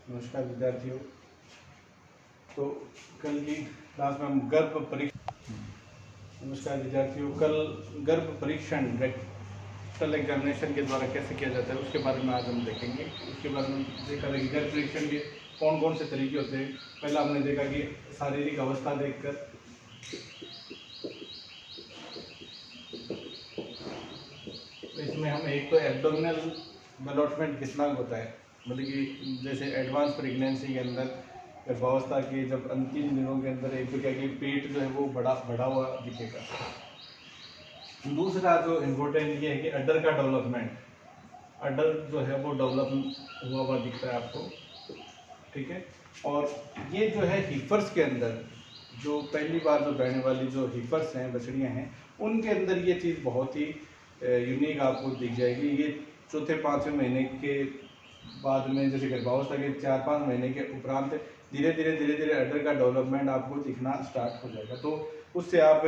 नमस्कार विद्यार्थियों। तो कल की क्लास में हम गर्भ परीक्षण नमस्कार विद्यार्थियों, कल गर्भ परीक्षण रेक्टल एग्जामिनेशन के द्वारा कैसे किया जाता है उसके बारे में आज हम देखेंगे। उसके बारे में देखा था कि गर्भ परीक्षण के कौन कौन से तरीके होते हैं। पहला हमने देखा कि शारीरिक अवस्था देखकर, तो इसमें हम एक तो एब्डोमिनल डेवलपमेंट कितना होता है, मतलब कि जैसे एडवांस प्रेगनेंसी के अंदर गर्भावस्था के जब अंतिम दिनों के अंदर एक तो क्या कि पेट जो है वो बढ़ा हुआ दिखेगा। दूसरा जो इम्पोर्टेंट ये है कि अडर का डेवलपमेंट, अडर जो है वो डेवलप हुआ दिखता है आपको, ठीक है। और ये जो है हिफर्स के अंदर, जो पहली बार जो रहने वाली जो हिफर्स हैं, बछड़ियाँ हैं, उनके अंदर ये चीज़ बहुत ही यूनिक आपको दिख जाएगी। ये चौथे पाँचवें महीने के बाद में, जैसे गर्भावस्था के 4-5 महीने के उपरांत धीरे धीरे अडर का डेवलपमेंट आपको दिखना स्टार्ट हो जाएगा। तो उससे आप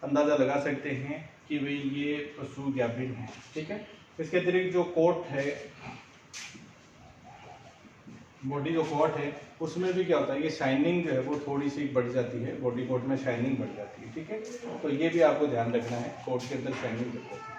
अंदाज़ा लगा सकते हैं कि भाई ये पशु गाभिन है, ठीक है। इसके अतिरिक्त जो कोट है, बॉडी जो कोट है, उसमें भी क्या होता है, ये शाइनिंग जो है वो थोड़ी सी बढ़ जाती है, बॉडी कोट में शाइनिंग बढ़ जाती है, ठीक है। तो ये भी आपको ध्यान रखना है, कोट के अंदर शाइनिंग बढ़ जाती है।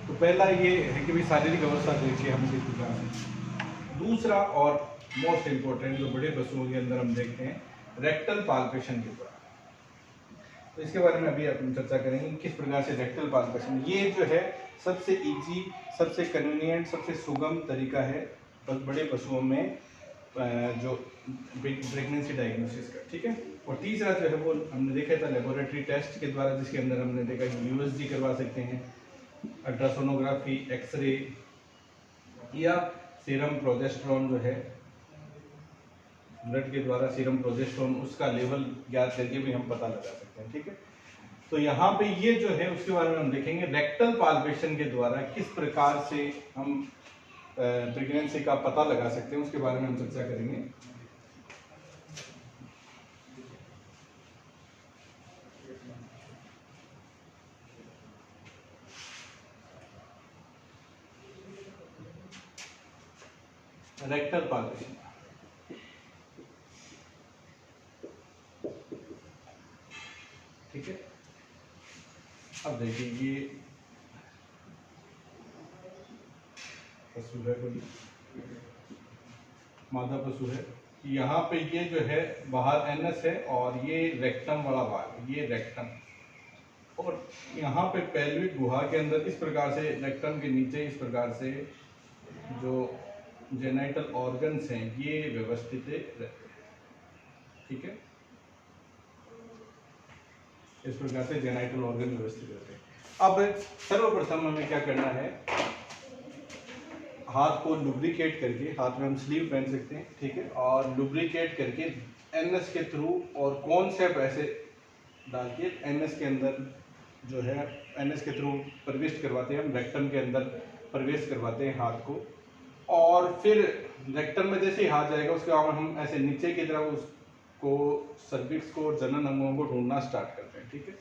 तो पहला ये है कि भाई शारीरिक अवस्था देखिए हम किस प्रकार से। दूसरा और मोस्ट इम्पोर्टेंट जो बड़े पशुओं के अंदर हम देखते हैं, रेक्टल पाल्पेशन के द्वारा। तो इसके बारे में अभी हम चर्चा करेंगे किस प्रकार से रेक्टल पाल्पेशन, ये जो है सबसे इजी, सबसे कन्वीनियंट, सबसे सुगम तरीका है बड़े पशुओं में जो प्रेगनेंसी डायग्नोसिस का, ठीक है। और तीसरा जो है वो हमने देखा था लेबोरेटरी टेस्ट के द्वारा, जिसके अंदर हमने देखा कि यूएसजी करवा सकते हैं, अल्ट्रासोनोग्राफी, एक्सरे, या सीरम प्रोजेस्टेरोन जो है ब्लड के द्वारा सीरम प्रोजेस्टेरोन, उसका लेवल ज्ञात करके भी हम पता लगा सकते हैं, ठीक है। तो यहाँ पे ये जो है उसके बारे में हम देखेंगे रेक्टल पाल्पेशन के द्वारा किस प्रकार से हम प्रेगनेंसी का पता लगा सकते हैं, उसके बारे में हम चर्चा करेंगे। रेक्टल पाल्पेशन, ठीक है। अब देखिए ये पशु है, कोई मादा पशु है, यहाँ पे ये जो है बाहर एनएस है और ये रेक्टम वाला भाग, ये रेक्टम, और यहाँ पे पेल्विक गुहा के अंदर इस प्रकार से रेक्टम के नीचे इस प्रकार से जो जेनाइटल ऑर्गन्स हैं ये व्यवस्थित रहते हैं, ठीक है। इस प्रकार से जेनाइटल ऑर्गन व्यवस्थित रहते हैं। अब सर्वप्रथम हमें क्या करना है, हाथ को लुब्रिकेट करके, हाथ में हम स्लीव पहन सकते हैं, ठीक है, और लुब्रिकेट करके एनएस के थ्रू और कौन से पैसे डाल के एनएस के अंदर जो है एनएस के थ्रू प्रवेश करवाते हैं, हम रेक्टम के अंदर प्रवेश करवाते हैं हाथ को, और फिर रेक्टम में जैसे ही हाथ जाएगा उसके बाद हम ऐसे नीचे की तरफ उसको सर्विक्स को और जनन अंगों को ढूंढना स्टार्ट करते हैं, ठीक है।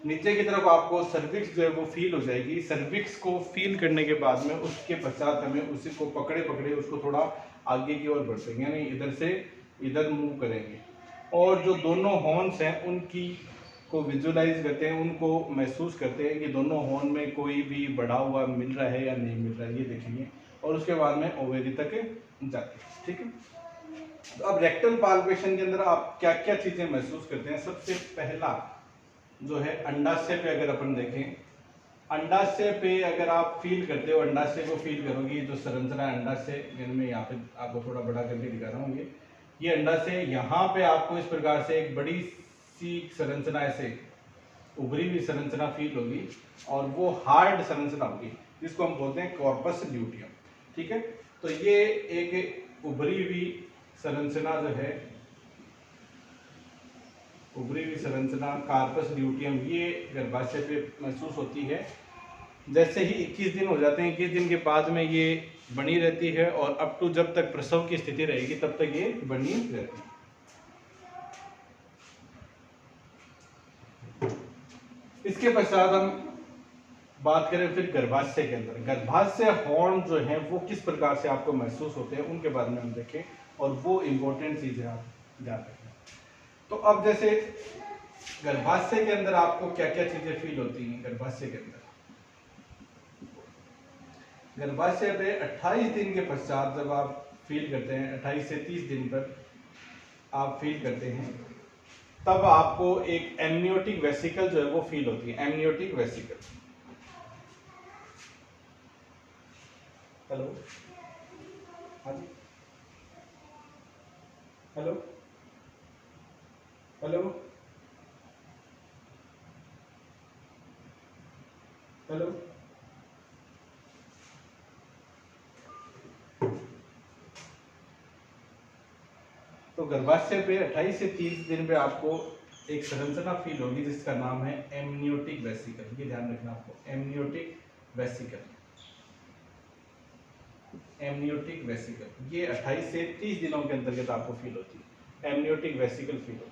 नीचे की तरफ आपको सर्विक्स जो है वो फील हो जाएगी। सर्विक्स को फील करने के बाद में उसके पश्चात हमें उसी को पकड़े उसको थोड़ा आगे की ओर बढ़ेंगे, यानी इधर से इधर मूव करेंगे, और जो दोनों हॉर्न्स हैं उनकी को विजुलाइज करते हैं, उनको महसूस करते हैं कि दोनों हॉर्न में कोई भी बढ़ा हुआ मिल रहा है या नहीं मिल रहा है, ये देखेंगे, और उसके बाद में ओवेरी तक जाते हैं, ठीक है। तो अब रेक्टल पाल्पेशन के अंदर आप क्या क्या चीजें महसूस करते हैं। सबसे पहला जो है अंडाशय पे अगर अपन देखें, अंडाशय पे अगर आप फील करते हो, अंडाशय को फील करोगे, जो संरचना है अंडाशय, मैं यहाँ पे आपको थोड़ा बड़ा करके दिखा रहा हूँ, ये अंडाशय, यहाँ पे आपको इस प्रकार से एक बड़ी सी संरचना ऐसे उभरी हुई संरचना फील होगी, और वो हार्ड संरचना होगी जिसको हम बोलते हैं कॉर्पस ल्यूटियम, ठीक है। तो ये एक उभरी हुई संरचना जो है, उभरी हुई संरचना कार्पस ल्यूटियम, ये गर्भाशय पे महसूस होती है। जैसे ही 21 दिन हो जाते हैं, 21 दिन के बाद में ये बनी रहती है, और अप टू जब तक प्रसव की स्थिति रहेगी तब तक ये बनी रहती है। इसके पश्चात हम बात करें फिर गर्भाशय के अंदर। गर्भाशय हॉर्न जो है वो किस प्रकार से आपको महसूस होते हैं उनके बारे में हम देखें, और वो इम्पोर्टेंट चीज़ है, आप ध्यान रखें। तो अब जैसे गर्भाशय के अंदर आपको क्या क्या चीज़ें फील होती हैं। गर्भाशय के अंदर गर्भाशय पे 28 दिन के पश्चात जब आप फील करते हैं, 28 से 30 दिन पर आप फील करते हैं, तब आपको एक एमनियोटिक वेसिकल जो है वो फील होती है। एमनियोटिक वेसिकल, हेलो, हाँ जी, हेलो, हेलो, हेलो, तो गर्भाशय पे 28 से 30 दिन पे आपको एक संरचना फील होगी जिसका नाम है एमनियोटिक वेसिकल। ये ध्यान रखना आपको, एमनियोटिक वेसिकल। एमनियोटिक वेसिकल ये 28 से 30 दिनों के अंतर्गत आपको फील होती है, एमनियोटिक वेसिकल फील होती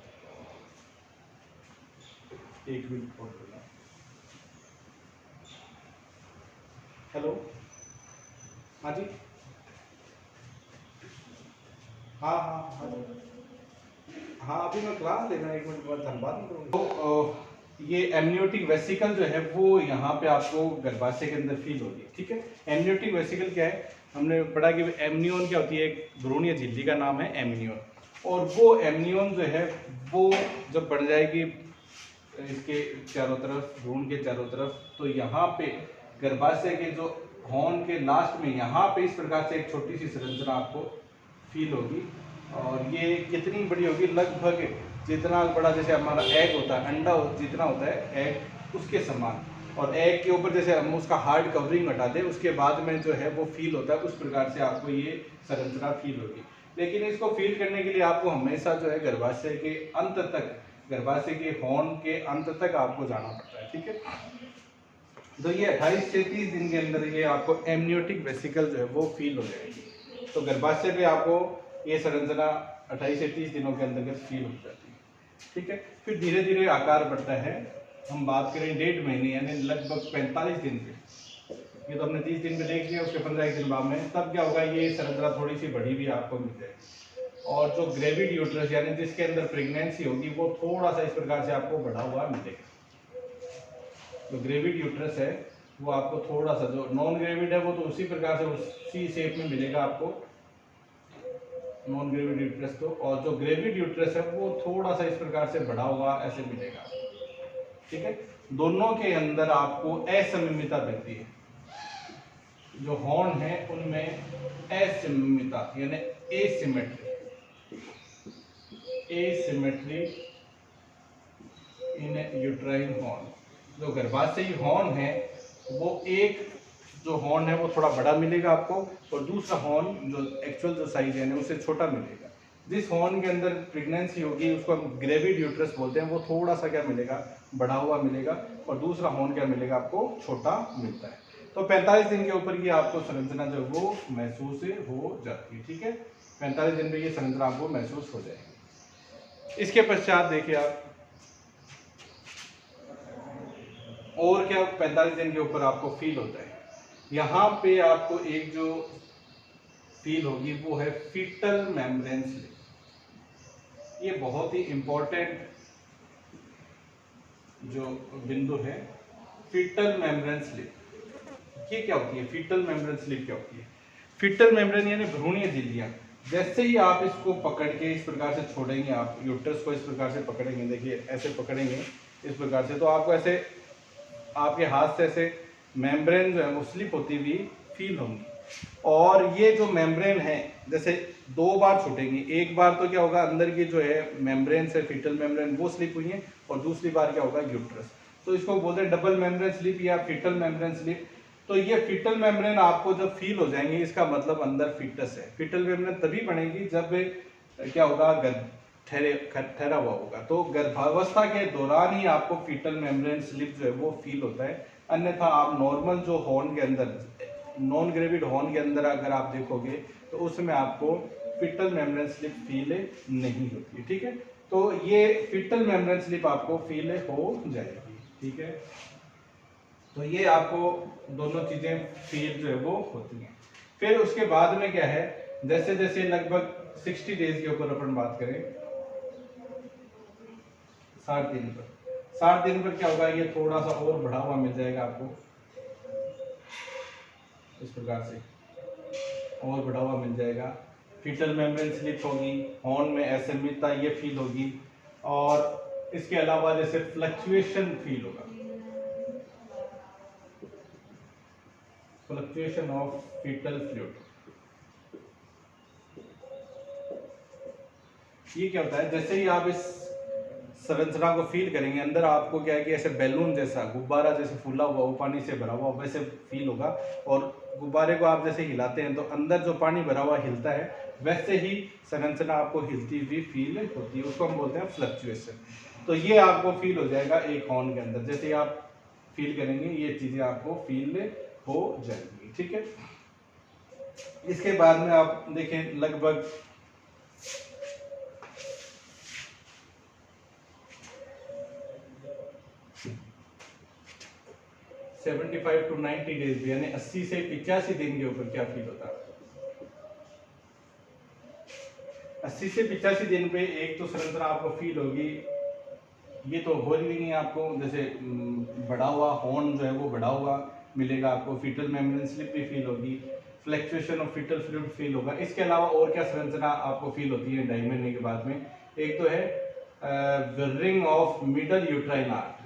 है। एक मिनट और बोलना, हेलो, हाँ जी, हाँ हाँ हाँ जी, हाँ अभी मैं क्लास ले रहा हूँ, एक मिनट बाद धन्यवाद नहीं करूँगा। तो ये एमनियोटिक वेसिकल जो है वो यहाँ पे आपको गर्भाशय के अंदर फील होगी, ठीक है। एमनियोटिक वेसिकल क्या है, हमने पढ़ा कि एमनियोन क्या होती है, एक भ्रूणीय झिल्ली का नाम है एमनियोन, और वो एमनियोन जो है वो जब बढ़ जाएगी इसके चारों तरफ, भ्रूण के चारों तरफ, तो यहाँ पे गर्भाशय के जो हॉर्न के लास्ट में यहाँ पे इस प्रकार से एक छोटी सी संरचना आपको फील होगी। और ये कितनी बड़ी होगी, लगभग जितना बड़ा जैसे हमारा एग होता है, अंडा जितना होता है एग, उसके समान। और एग के ऊपर जैसे हम उसका हार्ड कवरिंग हटा दें उसके बाद में जो है वो फील होता है, उस प्रकार से आपको ये संरचना फील होगी। लेकिन इसको फील करने के लिए आपको हमेशा जो है गर्भाशय के अंत तक, गर्भाशय के हॉर्न के अंत तक आपको जाना पड़ता है, ठीक है। तो ये 28 से 30 दिन के अंदर ये आपको एमनियोटिक वेसिकल जो है वो फील हो जाएगी। तो गर्भाशय पे आपको ये संरचना 28 से 30 दिनों के अंतर्गत फील हो जाती है, ठीक है। फिर धीरे धीरे आकार बढ़ता है। हम बात करें 1.5 महीने यानी लगभग 45 दिन पे, ये तो हमने 30 दिन पे देख लिया, उसके 15 दिन बाद में तब क्या होगा, ये संरचना थोड़ी सी बड़ी भी आपको मिल जाएगी। और जो ग्रेविड यूट्रस यानी जिसके अंदर प्रेगनेंसी होगी वो थोड़ा सा इस प्रकार से आपको बढ़ा हुआ मिलेगा। जो ग्रेविड यूट्रस है वो आपको थोड़ा सा, जो नॉन ग्रेविड है वो तो उसी प्रकार से उसी शेप में मिलेगा आपको, नॉन ग्रेविड यूट्रस तो, और जो ग्रेविड यूट्रस है वो थोड़ा सा इस प्रकार से बढ़ा हुआ ऐसे मिलेगा, ठीक है। दोनों के अंदर आपको असममिता मिलती है, जो हॉर्न है उनमें असममिता यानी एसिमेट्री, एसिमेट्री इन यूट्राइन हॉर्न। जो गर्भाशयी हॉर्न है वो एक जो हॉर्न है वो थोड़ा बड़ा मिलेगा आपको, और दूसरा हॉर्न जो एक्चुअल जो साइज है उससे छोटा मिलेगा। जिस हॉर्न के अंदर प्रेगनेंसी होगी उसको हम ग्रेविड यूट्रस बोलते हैं, वो थोड़ा सा क्या मिलेगा, बढ़ा हुआ मिलेगा, और दूसरा हॉर्न क्या मिलेगा आपको, छोटा मिलता है। तो 45 दिन के ऊपर ये आपको संरचना जो वो महसूस हो जाती है, ठीक है। 45 दिन में ये संरचना आपको महसूस हो जाएगी। इसके पश्चात देखिए आप और क्या 45 दिन के ऊपर आपको फील होता है। यहाँ पे आपको एक जो फील होगी वो है फीटल मेम्ब्रेन स्लिप। ये बहुत ही इंपॉर्टेंट जो बिंदु है, फीटल मेम्ब्रेन स्लिप। ये क्या होती है, फीटल मेम्ब्रेन स्लिप क्या होती है। फीटल मेम्ब्रेन यानी भ्रूणीय झिल्लियां, जैसे ही आप इसको पकड़ के इस प्रकार से छोड़ेंगे, आप यूट्रस को इस प्रकार से पकड़ेंगे, देखिए ऐसे पकड़ेंगे इस प्रकार से, तो आपको ऐसे आपके हाथ से ऐसे मेम्ब्रेन जो है वो स्लिप होती हुई फील होंगी। और ये जो मेम्ब्रेन है जैसे दो बार छूटेंगी, एक बार तो क्या होगा, अंदर की जो है मेम्ब्रेन से फीटल मेम्ब्रेन वो स्लिप हुई है, और दूसरी बार क्या होगा, यूट्रस। तो इसको बोलते हैं डबल मेम्ब्रेन स्लिप या फीटल मेम्ब्रेन स्लिप। तो ये फीटल मेम्ब्रेन आपको जब फील हो जाएंगे इसका मतलब अंदर फीटस है। फीटल मेम्ब्रेन तभी बनेगी जब क्या होगा, ठहरा हुआ होगा। तो गर्भावस्था के दौरान ही आपको फीटल मेम्ब्रेन स्लिप जो है वो फील होता है। अन्यथा आप नॉर्मल जो हॉर्न के अंदर, नॉन ग्रेविड हॉर्न के अंदर अगर आप देखोगे तो उसमें आपको फीटल मेम्ब्रेन स्लिप फील नहीं होती है, ठीक है। तो ये फीटल मेम्ब्रेन स्लिप आपको फील हो जाएगी। ठीक है। तो ये आपको दोनों चीजें फील जो है वो होती हैं। फिर उसके बाद में क्या है, जैसे जैसे लगभग 60 डेज के ऊपर अपन बात करें, 60 दिन पर, 60 दिन पर क्या होगा, ये थोड़ा सा और बढ़ा हुआ मिल जाएगा आपको इस प्रकार से, और बढ़ा हुआ मिल जाएगा। फीटल मेम्ब्रेन स्लिप होगी, हॉर्न में असममितता ये फील होगी, और इसके अलावा जैसे फ्लक्चुएशन फील होगा, फ्लक्चुएशन ऑफ फीटल फ्लूइड। ये क्या होता है, जैसे ही आप इस संरचना को फील करेंगे, अंदर आपको क्या है कि ऐसे बैलून जैसा, गुब्बारा जैसे फूला हुआ, वो पानी से भरा हुआ वैसे फील होगा। और गुब्बारे को आप जैसे हिलाते हैं तो अंदर जो पानी भरा हुआ हिलता है, वैसे ही संरचना आपको हिलती हुई फील होती है, उसको हम बोलते हैं फ्लक्चुएशन। तो ये आपको फील हो जाएगा एक हॉर्न के अंदर, जैसे आप फील करेंगे ये चीजें आपको फील हो जाएंगी, ठीक है। इसके बाद में आप देखें, लगभग 75 to 90 डेज, यानी 80 से 85 दिन के ऊपर क्या फील होता है। 80 से 85 दिन पे एक तो संरचना आपको फील होगी, ये तो हो ही नहीं है आपको, जैसे बढ़ा हुआ हॉर्न जो है वो बढ़ा हुआ मिलेगा आपको, फीटल मेम्ब्रेन स्लिप भी फील होगी, fluctuation of fetal fluid feel होगा। इसके अलावा और क्या संरचना आपको फील होती है 2.5 महीने के बाद में, एक तो है विरिंग ऑफ मिडल यूट्राइन आर्टरी।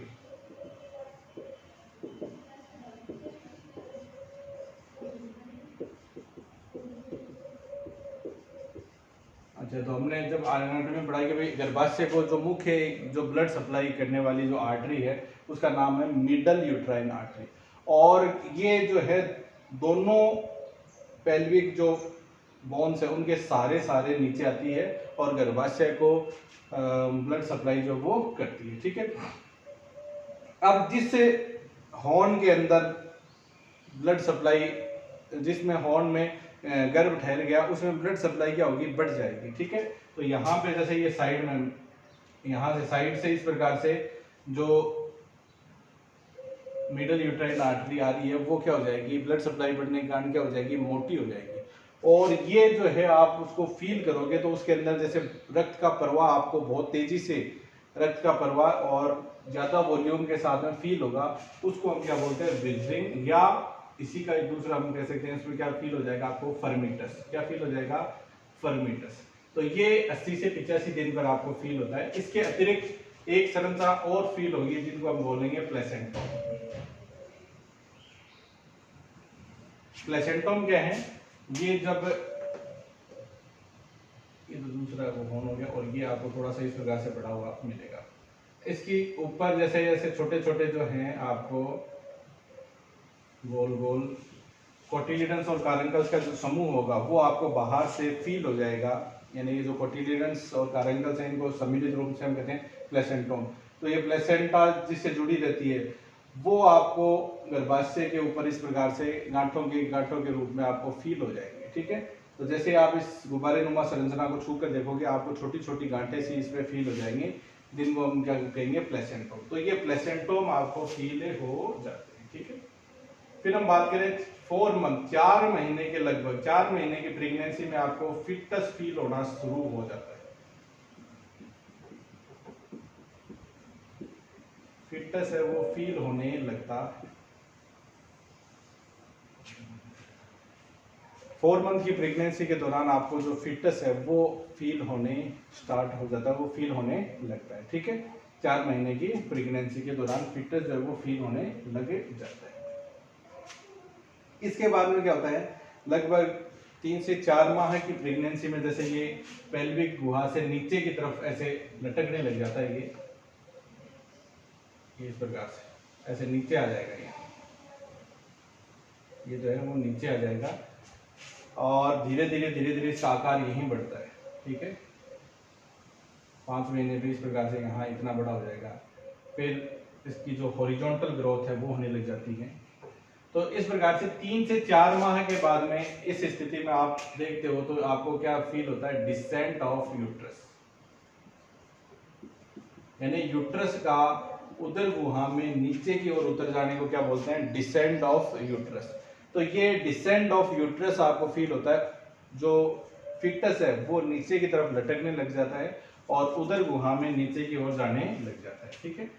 अच्छा, तो हमने जब एनाटॉमी में पढ़ाई कि भाई गर्भाशय को जो मुख्य जो ब्लड सप्लाई करने वाली जो आर्टरी है उसका नाम है मिडल यूट्राइन आर्टरी, और ये जो है दोनों पेल्विक जो बोन्स है उनके सारे नीचे आती है और गर्भाशय को ब्लड सप्लाई जो वो करती है, ठीक है। अब जिस हॉर्न के अंदर ब्लड सप्लाई, जिसमें हॉर्न में गर्भ ठहर गया, उसमें ब्लड सप्लाई क्या होगी, बढ़ जाएगी, ठीक है। तो यहाँ पे जैसे ये साइड में, यहाँ से साइड से इस प्रकार से जो मिडल यूट्राइन आर्टरी आ रही है वो क्या हो जाएगी, ब्लड सप्लाई बढ़ने के कारण क्या हो जाएगी, मोटी हो जाएगी। और ये जो है आप उसको फील करोगे तो उसके अंदर जैसे रक्त का प्रवाह, आपको बहुत तेजी से रक्त का प्रवाह और ज्यादा वॉल्यूम के साथ में फील होगा, उसको हम क्या बोलते हैं, ब्रीथिंग, या इसी का एक दूसरा हम कह सकते हैं, इसमें क्या फील हो जाएगा आपको, फर्मिटस। क्या फील हो जाएगा, फर्मिटस। तो ये 80 से 85 दिन पर आपको फील होता है। इसके अतिरिक्त एक संरचना और फील होगी जिनको हम बोलेंगे प्लेसेंटम। प्लेसेंटम क्या है, ये जब, ये तो दूसरा वो हॉर्न हो गया, और ये आपको थोड़ा सा इस प्रकार से बढ़ा हुआ मिलेगा। इसकी ऊपर जैसे जैसे छोटे छोटे जो हैं आपको गोल गोल कोटिलिडन्स और कारंकल्स का जो समूह होगा वो आपको बाहर से फील हो जाएगा, यानी ये जो कोटिलिडन्स और कारंकल्स हैं इनको सम्मिलित रूप से हम कहते हैं प्लेसेंटम। तो ये प्लेसेंटा जिससे जुड़ी रहती है वो आपको गर्भाशय के ऊपर इस प्रकार से गांठों के रूप में आपको फील हो जाएंगे, ठीक है। तो जैसे आप इस गुब्बारे नुमा संरचना को छू कर देखोगे, आपको छोटी छोटी गांठें सी इस पे फील हो जाएंगी, जिनको हम क्या कहेंगे, प्लेसेंटम। तो ये प्लेसेंटम आपको फील हो जाते हैं, ठीक है। फिर हम बात करें 4 मंथ, 4 महीने के लगभग, 4 महीने की प्रेगनेंसी में आपको फिटस फील होना शुरू हो जाता है। फिटस है वो फील होने लगता है। 4 मंथ की प्रेगनेंसी के दौरान आपको जो फिटस है वो फील होने स्टार्ट हो जाता है, वो फील होने लगता है, ठीक है। 4 महीने की प्रेगनेंसी के दौरान फिटस जो है वो फील होने लग जाता है। इसके बाद में क्या होता है, लगभग 3 से 4 माह की प्रेगनेंसी में जैसे ये पेल्विक गुहा से नीचे की तरफ ऐसे लटकने लग जाता है, ये इस प्रकार से ऐसे नीचे आ जाएगा, ये जो है वो नीचे आ जाएगा, और धीरे धीरे इसका आकार यहीं बढ़ता है, ठीक है। 5 महीने पे इस प्रकार से यहाँ इतना बड़ा हो जाएगा। फिर इसकी जो हॉरिजॉन्टल ग्रोथ है वो होने लग जाती है। तो इस प्रकार से 3 से 4 माह के बाद में इस स्थिति में आप देखते हो तो आपको क्या फील होता है, डिसेंट ऑफ यूट्रस, यानी यूट्रस का उदर गुहा में नीचे की ओर उतर जाने को क्या बोलते हैं? Descend of uterus. तो ये डिसेंड ऑफ यूट्रस आपको फील होता है, जो फिटस है वो नीचे की तरफ लटकने लग जाता है और उदर गुहा में नीचे की ओर जाने लग जाता है। ठीक है,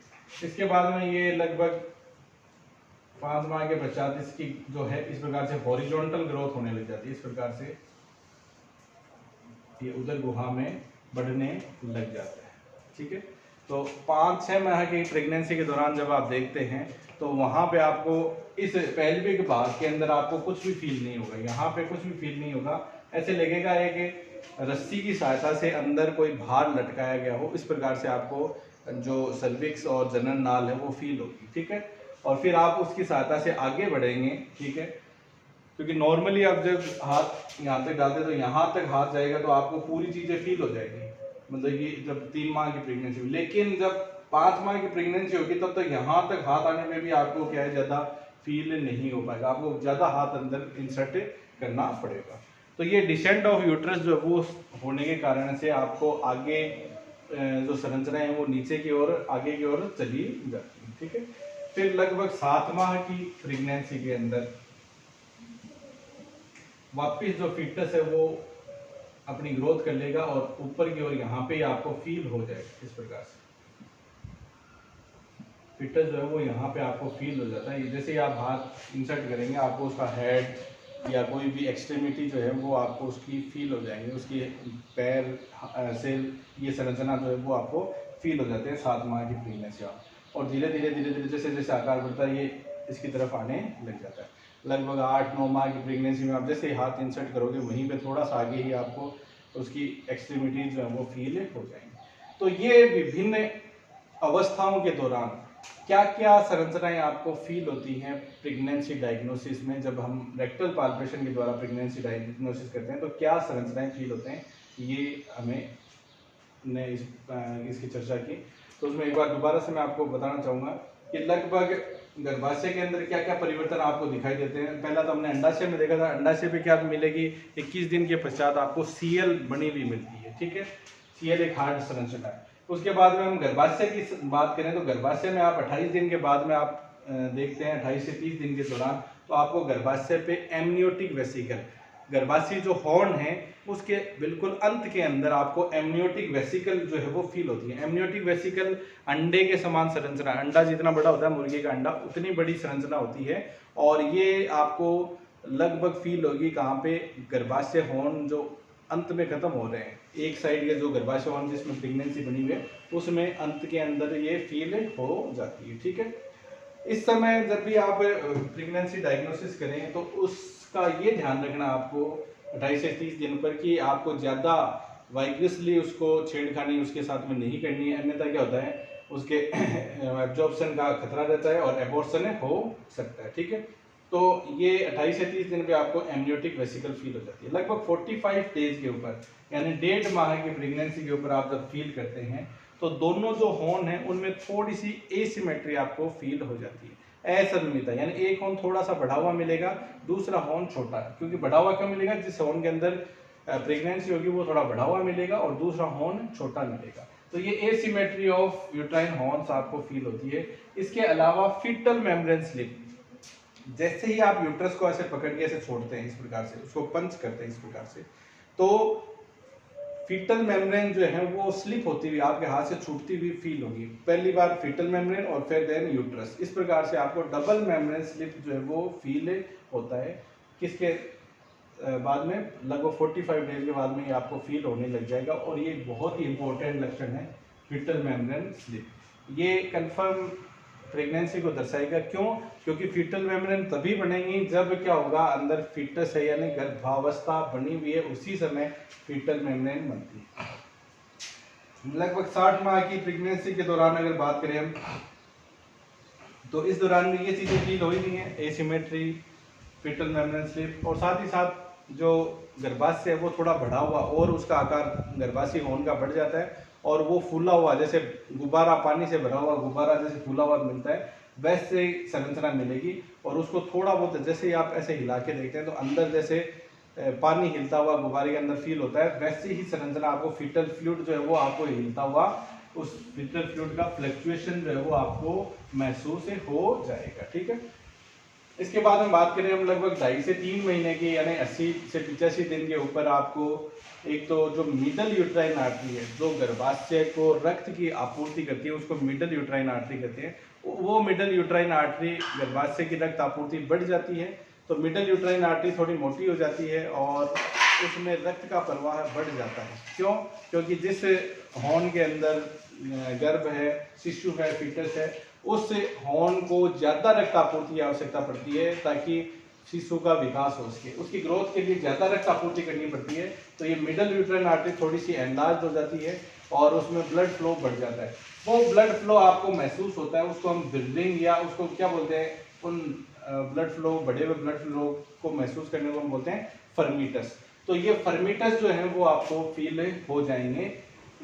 इसके बाद में ये लगभग 5 माह के पश्चात इसकी जो है इस प्रकार से हॉरिजॉन्टल ग्रोथ होने लग जाती है। इस प्रकार से ये उदर गुहा में बढ़ने लग जाता है। ठीक है, तो 5-6 माह की प्रेगनेंसी के दौरान जब आप देखते हैं तो वहाँ पे आपको इस पेल्विक भाग के अंदर आपको कुछ भी फील नहीं होगा, यहाँ पे कुछ भी फील नहीं होगा। ऐसे लगेगा है कि रस्सी की सहायता से अंदर कोई भार लटकाया गया हो, इस प्रकार से आपको जो सर्विक्स और जनन नाल है वो फील होगी। ठीक है, और फिर आप उसकी सहायता से आगे बढ़ेंगे। ठीक है, क्योंकि नॉर्मली आप जब हाथ यहाँ तक डालते तो यहाँ तक हाथ जाएगा तो आपको पूरी चीज़ें फील हो जाएगी, मतलब ये जब 3 माह की प्रेगनेंसी हुई। लेकिन जब 5 माह की प्रेगनेंसी होगी तब तक यहाँ तक हाथ आने में भी आपको क्या है, ज़्यादा फील नहीं हो पाएगा, आपको ज़्यादा हाथ अंदर इंसर्ट करना पड़ेगा। तो ये डिसेंट ऑफ यूट्रस जो वो होने के कारण से आपको आगे जो संरचना है वो नीचे की ओर आगे की ओर चली जाती है। ठीक है, फिर लगभग 7 माह की प्रेगनेंसी के अंदर वापिस जो फिटस है वो अपनी ग्रोथ कर लेगा और ऊपर की ओर यहाँ पे आपको फील हो जाएगा। इस प्रकार से फिटस जो है वो यहाँ पे आपको फील हो जाता है। जैसे ही आप हाथ इंसर्ट करेंगे आपको उसका हेड या कोई भी एक्सट्रीमिटी जो है वो आपको उसकी फील हो जाएंगे, उसकी पैर से ये संरचना जो है वो आपको फील हो जाते हैं 7 माह की प्रेगनेंसी में। और धीरे धीरे जैसे जैसे आकार बढ़ता है ये इसकी तरफ आने लग जाता है। लगभग 8-9 माह की प्रेगनेंसी में आप जैसे ही हाथ इंसर्ट करोगे वहीं पे थोड़ा सा आगे ही आपको उसकी एक्सट्रीमिटीज जो है वो फील हो जाएंगी। तो ये विभिन्न अवस्थाओं के दौरान क्या क्या संरचनाएं आपको फील होती हैं प्रेगनेंसी डायग्नोसिस में। जब हम रेक्टल पाल्पेशन के द्वारा प्रेगनेंसी डायग्नोसिस करते हैं तो क्या संरचनाएं फील होते हैं, ये हमें ने इसकी चर्चा की। तो उसमें एक बार दोबारा से मैं आपको बताना चाहूँगा कि लगभग गर्भाशय के अंदर क्या क्या परिवर्तन आपको दिखाई देते हैं। पहला तो हमने अंडाशय में देखा था, अंडाशय पे क्या मिलेगी, 21 दिन के पश्चात आपको सीएल बनी हुई मिलती है। ठीक है, सीएल एक हार्ड संरचना है। उसके बाद में हम गर्भाशय की बात करें तो गर्भाशय में आप 28 दिन के बाद में आप देखते हैं 28 से 30 दिन के दौरान तो आपको गर्भाशय पे एमनियोटिक वेसिकल, गर्भाशय जो हॉर्न है उसके बिल्कुल अंत के अंदर आपको एमनियोटिक वेसिकल जो है वो फील होती है। एमनियोटिक वेसिकल अंडे के समान संरचना, अंडा जितना बड़ा होता है मुर्गी का अंडा उतनी बड़ी संरचना होती है और ये आपको लगभग फील होगी कहाँ पे, गर्भाशय हॉर्न जो अंत में खत्म हो रहे हैं, एक साइड के जो गर्भाशय हॉर्न जिसमें प्रेगनेंसी बनी हुई है उसमें अंत के अंदर ये फील हो जाती है। ठीक है, इस समय जब भी आप प्रेगनेंसी डायग्नोसिस करें तो उसका ये ध्यान रखना आपको 28 से 30 दिन पर कि आपको ज़्यादा वाइगसली उसको छेड़खानी उसके साथ में नहीं करनी है, अन्यथा क्या होता है उसके एब्जॉर्प्शन का खतरा रहता है और एबॉर्शन हो सकता है। ठीक है, तो ये 28 से 30 दिन पे आपको एमनियोटिक वेसिकल फील हो जाती है। लगभग 45 डेज के ऊपर यानी 1.5 माह की प्रेगनेंसी के ऊपर आप जब फील करते हैं तो दोनों जो हॉर्न है उनमें थोड़ी सी एसिमेट्री आपको फील हो जाती है, असममितता, यानी एक हॉर्न थोड़ा सा बढ़ा हुआ मिलेगा, दूसरा हॉर्न छोटा है। क्योंकि बढ़ा हुआ क्यों मिलेगा, जिस हॉर्न के अंदर प्रेगनेंसी होगी वो थोड़ा बढ़ा हुआ मिलेगा और दूसरा हॉर्न छोटा मिलेगा। तो ये एसिमेट्री ऑफ यूट्राइन हॉर्न्स आपको फील होती है। इसके अलावा फीटल मेम्ब्रेन स्लिप, जैसे ही आप यूट्रस को ऐसे पकड़ के ऐसे छोड़ते हैं इस प्रकार से, उसको पंच करते हैं इस प्रकार से, तो फीटल मेम्ब्रेन जो है वो स्लिप होती हुई आपके हाथ से छूटती हुई फील होगी। पहली बार फीटल मेम्ब्रेन और फिर देन यूट्रस, इस प्रकार से आपको डबल मेम्ब्रेन स्लिप जो है वो फील होता है। किसके बाद में, लगभग 45 डेज के बाद में ये आपको फील होने लग जाएगा और ये बहुत ही इंपॉर्टेंट लक्षण है फीटल मेम्ब्रेन स्लिप। ये कंफर्म प्रेगनेंसी को दर्शाएगा। क्यों? क्योंकि फीटल मेम्ब्रेन तभी बनेंगी जब क्या होगा, अंदर फीटस है यानी गर्भावस्था बनी हुई है, उसी समय फीटल मेम्ब्रेन बनती है। लगभग 60 माह की प्रेगनेंसी के दौरान अगर बात करें हम तो इस दौरान भी ये चीज़ें फील हो ही नहीं है, एसिमेट्री, फीटल मेम्ब्रेन स्लिप, और साथ ही साथ जो गर्भाशय है वो थोड़ा बढ़ा हुआ और उसका आकार गर्भाशय होने का बढ़ जाता है और वो फूला हुआ, जैसे गुब्बारा, पानी से भरा हुआ गुब्बारा जैसे फूला हुआ मिलता है वैसे संरचना मिलेगी। और उसको थोड़ा बहुत जैसे ही आप ऐसे हिला के देखते हैं तो अंदर जैसे पानी हिलता हुआ गुब्बारे के अंदर फील होता है, वैसे ही संरचना आपको फीटल फ्लूइड जो है वो आपको हिलता हुआ उस विट्रियल फ्लूइड का फ्लक्चुएशन जो है वो आपको महसूस हो जाएगा। ठीक है, इसके बाद हम बात करें, हम लगभग 2.5 से 3 महीने की यानी 80 से 85 दिन के ऊपर आपको एक तो जो मिडल यूट्राइन आर्टरी है जो गर्भाशय को रक्त की आपूर्ति करती है उसको मिडल यूट्राइन आर्टरी कहते हैं। वो मिडल यूट्राइन आर्टरी गर्भाशय की रक्त आपूर्ति बढ़ जाती है तो मिडल यूट्राइन आर्टरी थोड़ी मोटी हो जाती है और उसमें रक्त का प्रवाह बढ़ जाता है। क्यों? क्योंकि जिस हॉर्न के अंदर गर्भ है, शिशु है, फीटस है, उस हॉर्न को ज़्यादा रक्त आपूर्ति की आवश्यकता पड़ती है ताकि शिशु का विकास हो सके, उसकी ग्रोथ के लिए ज़्यादा रक्त आपूर्ति करनी पड़ती है। तो ये मिडल यूट्राइन आर्टरी थोड़ी सी एनलार्ज हो जाती है और उसमें ब्लड फ्लो बढ़ जाता है। वो ब्लड फ्लो आपको महसूस होता है, उसको हम ब्रीदिंग या उसको क्या बोलते हैं, उन ब्लड फ्लो, बढ़े हुए ब्लड फ्लो को महसूस करने को हम बोलते हैं फर्मीटस। तो ये फर्मीटस जो है वो आपको फील हो जाएंगे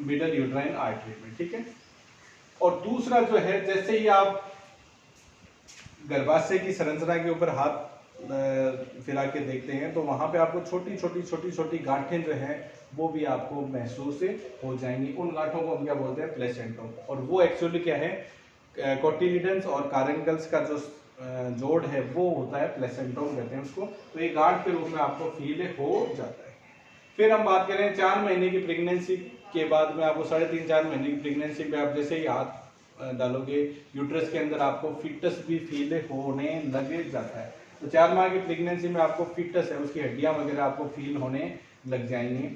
मिडल यूट्राइन आर्टरी में। ठीक है, और दूसरा जो है, जैसे ही आप गर्भाशय की संरचना के ऊपर हाथ फिरा के देखते हैं तो वहां पे आपको छोटी छोटी गांठें जो हैं वो भी आपको महसूस हो जाएंगी। उन गांठों को हम क्या बोलते हैं, प्लेसेंटम। और वो एक्चुअली क्या है, कोटिलिडन्स और कारेंकल्स का जो जोड़ है वो होता है प्लेसेंटम कहते हैं उसको। तो ये गांठ के रूप में आपको फील हो जाता है। फिर हम बात करें 4 महीने की प्रेगनेंसी के बाद में, आपको 3.5-4 महीने की प्रेगनेंसी में आप जैसे ही हाथ डालोगे यूट्रस के अंदर आपको फिटस भी फील होने लग जाता है। तो 4 माह की प्रेगनेंसी में आपको फिटस है, उसकी हड्डियां वगैरह आपको फील होने लग जाएंगी।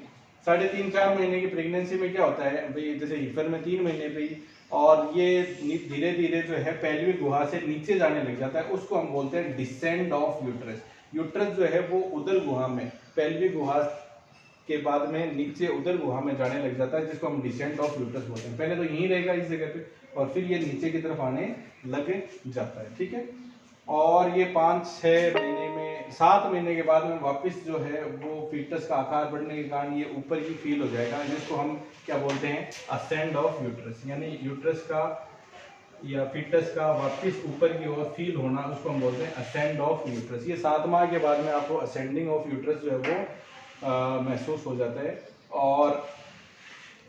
3.5-4 महीने की प्रेगनेंसी में क्या होता है भाई, जैसे हिफर में 3 महीने पे ही, और ये धीरे धीरे जो है पहलवी गुहा से नीचे जाने लग जाता है, उसको हम बोलते हैं डिसेंड ऑफ यूट्रस। यूट्रस जो है वो उदर गुहा में, पहलवी गुहा के बाद में नीचे उदर गुहा में जाने लग जाता है, जिसको हम डिसेंट ऑफ यूट्रस बोलते हैं। पहले तो यहीं रहेगा इस जगह पे और फिर ये नीचे की तरफ आने लग जाता है। ठीक है, और ये 5-6 महीने में, 7 महीने के बाद में वापस जो है वो फीटस का आकार बढ़ने के कारण ये ऊपर की फील हो जाएगा, जिसको हम क्या बोलते हैं, असेंड ऑफ यूट्रस। यानी यूट्रस का या फीटस का वापस ऊपर की ओर फील होना, उसको हम बोलते हैं असेंड ऑफ यूट्रस। ये 7 माह के बाद में आपको असेंडिंग ऑफ यूट्रस जो है वो महसूस हो जाता है। और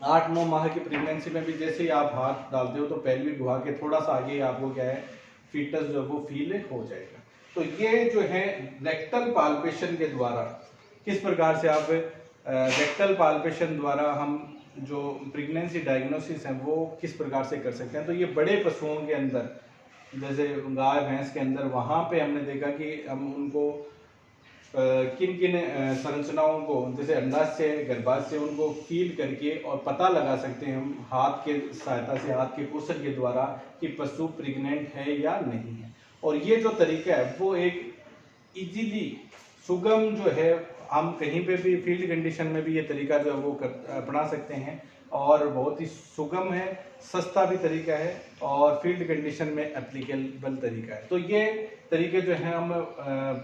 8-9 माह की प्रेगनेंसी में भी जैसे ही आप हाथ डालते हो तो पहलवी गुहा के थोड़ा सा आगे आपको क्या है, फीटस जो वो फील हो जाएगा। तो ये जो है रेक्टल पाल्पेशन के द्वारा, किस प्रकार से आप रेक्टल पाल्पेशन द्वारा हम जो प्रेगनेंसी डायग्नोसिस है वो किस प्रकार से कर सकते हैं। तो ये बड़े पशुओं के अंदर, जैसे गाय भैंस के अंदर, वहाँ पे हमने देखा कि हम उनको किन किन संरचनाओं को, जैसे अंडाशय, गर्भाशय, उनको फील करके और पता लगा सकते हैं हम हाथ के सहायता से, हाथ के पोषण के द्वारा, कि पशु प्रेग्नेंट है या नहीं है। और ये जो तरीका है वो एक इजीली, सुगम जो है, हम कहीं पे भी फील्ड कंडीशन में भी ये तरीका जो है वो अपना सकते हैं और बहुत ही सुगम है, सस्ता भी तरीका है और फील्ड कंडीशन में एप्लीकेबल तरीका है। तो ये तरीके जो हैं हम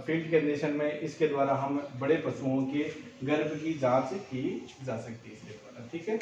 फील्ड कंडीशन में, इसके द्वारा हम बड़े पशुओं के गर्भ की जांच की जा सकती है इसके द्वारा। ठीक है,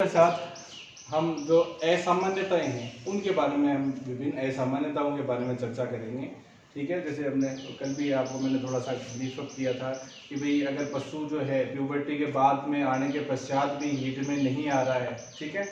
साथ हम जो असामान्यताएं हैं उनके बारे में, हम विभिन्न असामान्यताओं के बारे में चर्चा करेंगे। ठीक है, जैसे हमने कल भी आपको मैंने थोड़ा सा ब्रीफ अप किया था कि भाई अगर पशु जो है प्यूबर्टी के बाद में आने के पश्चात भी हीट में नहीं आ रहा है, ठीक है,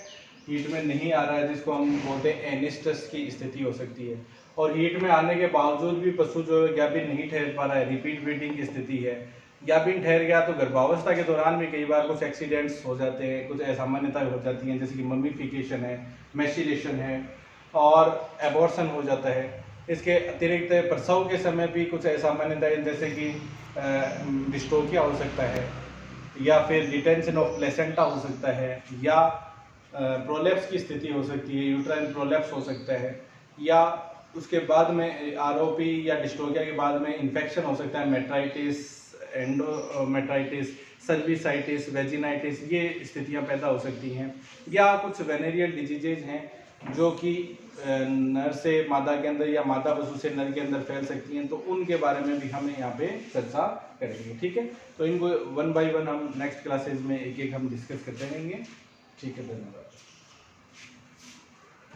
हीट में नहीं आ रहा है, जिसको हम बोलते हैं एनिस्टस की स्थिति हो सकती है। और हीट में आने के बावजूद भी पशु जो है ज्ञापित नहीं ठहर पा रहा है, रिपीट ब्रीडिंग की स्थिति है, ज्ञापित ठहर गया तो गर्भावस्था के दौरान भी कई बार कुछ एक्सीडेंट्स हो जाते हैं, कुछ असामान्यता हो जाती हैं, जैसे कि मम्मीफिकेशन है, मैस्टिलेशन है और एबॉर्शन हो जाता है। इसके अतिरिक्त प्रसव के समय भी कुछ असामान्यताएं, जैसे कि डिस्टोकिया हो सकता है, या फिर रिटेंशन ऑफ प्लेसेंटा हो सकता है, या प्रोलेप्स की स्थिति हो सकती है, यूट्राइन प्रोलेप्स हो सकता है, या उसके बाद में आरओपी या डिस्टोकिया के बाद में इन्फेक्शन हो सकता है, मेट्राइटिस, एंडोमेट्राइटिस, सर्विसाइटिस, वेजिनाइटिस, ये स्थितियां पैदा हो सकती हैं। या कुछ वेनेरियल डिजीजेज हैं जो कि नर से मादा के अंदर या मादा पशु से नर के अंदर फैल सकती हैं, तो उनके बारे में भी हम यहाँ पे चर्चा करेंगे। ठीक है, तो इनको 1 बाय 1 हम नेक्स्ट क्लासेज में एक एक हम डिस्कस करते रहेंगे। ठीक है, धन्यवाद।